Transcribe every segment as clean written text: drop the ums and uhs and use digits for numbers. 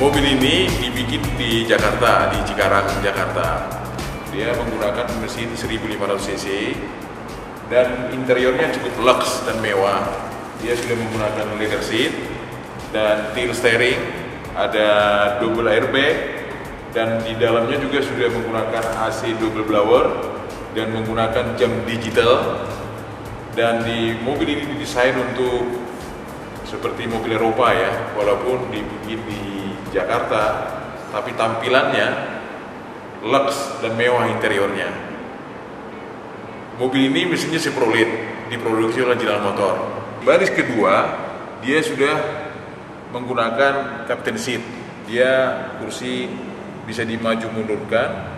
Mobil ini dibikin di Jakarta, di Cikarang, Jakarta. Dia menggunakan mesin 1500 cc dan interiornya cukup lux dan mewah. Dia sudah menggunakan leather seat dan tilt steering, ada double airbag, dan di dalamnya juga sudah menggunakan AC double blower dan menggunakan jam digital. Dan di mobil ini didesain untuk seperti mobil Eropa ya, walaupun dibikin di Jakarta, tapi tampilannya lux dan mewah interiornya. Mobil ini mesinnya Chevrolet, diproduksi oleh General Motor. Baris kedua, dia sudah menggunakan captain seat. Dia kursi bisa dimaju mundurkan,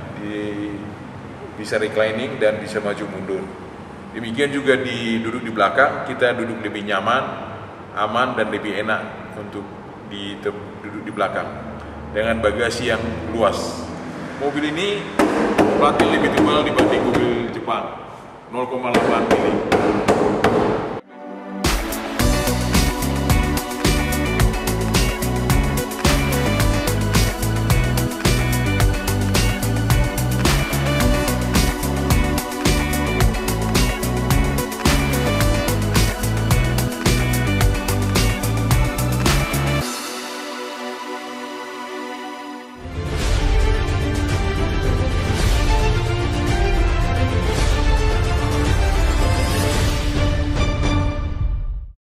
bisa reclining dan bisa maju mundur. Demikian juga duduk di belakang, kita duduk lebih nyaman, aman dan lebih enak untuk duduk di belakang dengan bagasi yang luas. Mobil ini platnya lebih tebal dibanding mobil Jepang, 0,8 mili.